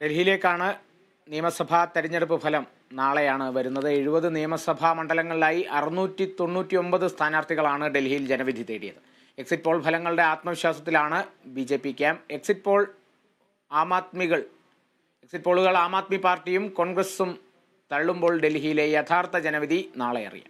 ഡൽഹിയിലേക്കാണ് നിയമസഭാ തെരഞ്ഞെടുപ്പ് ഫലം നാളെയാണ് വരുന്നത്. 70 നിയമസഭാ മണ്ഡലങ്ങളിലായി 699 സ്ഥാനാർത്ഥികളാണ് ഡൽഹിയിൽ ജനവിധി തേടിയത്. എക്സിറ്റ് പോൾ ഫലങ്ങളുടെ ആത്മവിശ്വാസത്തിലാണ് BJP ക്യാമ്പ്. എക്സിറ്റ് പോളുകൾ ആം ആദ്മി പാർട്ടിയും കോൺഗ്രസും തള്ളുമ്പോൾ ഡൽഹിയിലെ യഥാർത്ഥ ജനവിധി നാളെ അറിയാം.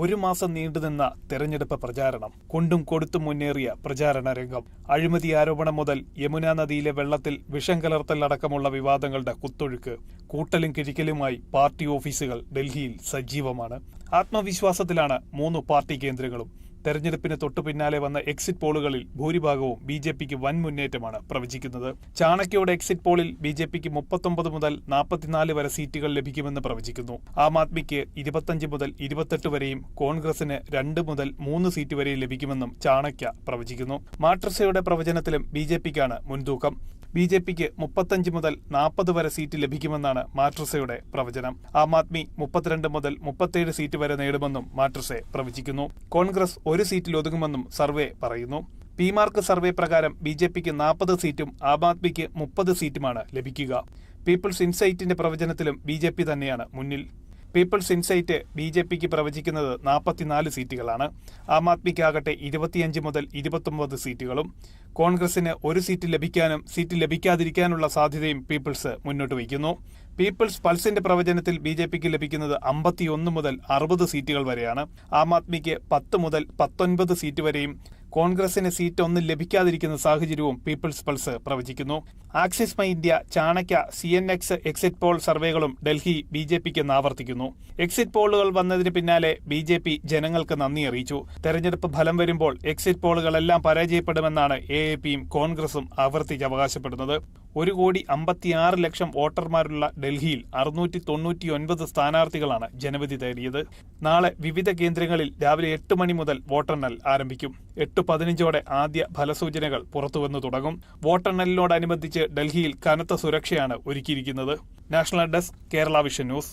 ഒരു മാസം നീണ്ടുനിന്ന തെരഞ്ഞെടുപ്പ് പ്രചാരണം, കൊണ്ടും കൊടുത്തും മുന്നേറിയ പ്രചാരണ രംഗം, അഴിമതി ആരോപണം മുതൽ യമുന നദിയിലെ വെള്ളത്തിൽ വിഷം കലർത്തലടക്കമുള്ള വിവാദങ്ങളുടെ കുത്തൊഴുക്ക്, കൂട്ടലും കിഴിക്കലുമായി പാർട്ടി ഓഫീസുകൾ ഡൽഹിയിൽ സജീവമാണ്. ആത്മവിശ്വാസത്തിലാണ് 3 പാർട്ടി കേന്ദ്രങ്ങളും. തെരഞ്ഞെടുപ്പിന് തൊട്ടു പിന്നാലെ വന്ന എക്സിറ്റ് പോളുകളിൽ ഭൂരിഭാഗവും BJPക്ക് വൻ മുന്നേറ്റമാണ് പ്രവചിക്കുന്നത്. ചാണക്യയുടെ എക്സിറ്റ് പോളിൽ BJPക്ക് 39 മുതൽ 44 വരെ സീറ്റുകൾ ലഭിക്കുമെന്ന് പ്രവചിക്കുന്നു. ആം ആദ്മിക്ക് 25 മുതൽ 28 വരെയും കോൺഗ്രസിന് 2 മുതൽ 3 സീറ്റ് വരെയും ലഭിക്കുമെന്നും ചാണക്യ പ്രവചിക്കുന്നു. മാട്രസയുടെ പ്രവചനത്തിലും BJPക്കാണ് മുൻതൂക്കം. BJPക്ക് 35 മുതൽ 40 വരെ സീറ്റ് ലഭിക്കുമെന്നാണ് മാട്രസയുടെ പ്രവചനം. ആം ആദ്മി 32 മുതൽ 37 സീറ്റ് വരെ നേടുമെന്നും മാട്രസെ പ്രവചിക്കുന്നു. കോൺഗ്രസ് 1 സീറ്റിൽ ഒതുങ്ങുമെന്നും സർവേ പറയുന്നു. പി-മാർക്ക് സർവേ പ്രകാരം BJPക്ക് 40 സീറ്റും ആം ആദ്മിക്ക് 30 സീറ്റുമാണ് ലഭിക്കുക. പീപ്പിൾസ് ഇൻസൈറ്റിന്റെ പ്രവചനത്തിലും BJP തന്നെയാണ് മുന്നിൽ. പീപ്പിൾസ് ഇൻസൈറ്റ് BJPക്ക് പ്രവചിക്കുന്നത് 44 സീറ്റുകളാണ്. ആം ആദ്മിക്കാകട്ടെ 25 മുതൽ 29 സീറ്റുകളും. കോൺഗ്രസിന് 1 സീറ്റ് ലഭിക്കാനും സീറ്റ് ലഭിക്കാതിരിക്കാനുള്ള സാധ്യതയും പീപ്പിൾസ് മുന്നോട്ട് വയ്ക്കുന്നു. പീപ്പിൾസ് പൾസിന്റെ പ്രവചനത്തിൽ BJPക്ക് ലഭിക്കുന്നത് 51 മുതൽ 60 സീറ്റുകൾ വരെയാണ്. ആം ആദ്മിക്ക് 10 മുതൽ 19 സീറ്റ് വരെയും കോൺഗ്രസിന് സീറ്റ് ഒന്നും ലഭിക്കാതിരിക്കുന്ന സാഹചര്യവും പീപ്പിൾസ് പൾസ് പ്രവചിക്കുന്നു. Axis My India, Chanakya, CNX exit poll സർവേകളും ഡൽഹി BJPക്ക് ആവർത്തിക്കുന്നു. എക്സിറ്റ് പോളുകൾ വന്നതിന് പിന്നാലെ BJP ജനങ്ങൾക്ക് നന്ദി അറിയിച്ചു. തെരഞ്ഞെടുപ്പ് ഫലം വരുമ്പോൾ എക്സിറ്റ് പോളുകളെല്ലാം പരാജയപ്പെടുമെന്നാണ് AAPയും കോൺഗ്രസും ആവർത്തിച്ച് അവകാശപ്പെടുന്നത്. 1,56,00,000 വോട്ടർമാരുള്ള ഡൽഹിയിൽ 699 സ്ഥാനാർത്ഥികളാണ് ജനവിധി തേടിയത്. നാളെ വിവിധ കേന്ദ്രങ്ങളിൽ രാവിലെ 8 മണി മുതൽ വോട്ടെണ്ണൽ ആരംഭിക്കും. 8:15 ആദ്യ ഫലസൂചനകൾ പുറത്തുവന്നു തുടങ്ങും. വോട്ടെണ്ണലിനോടനുബന്ധിച്ച് ഡൽഹിയിൽ കനത്ത സുരക്ഷയാണ് ഒരുക്കിയിരിക്കുന്നത്. National desk, Kerala vision news.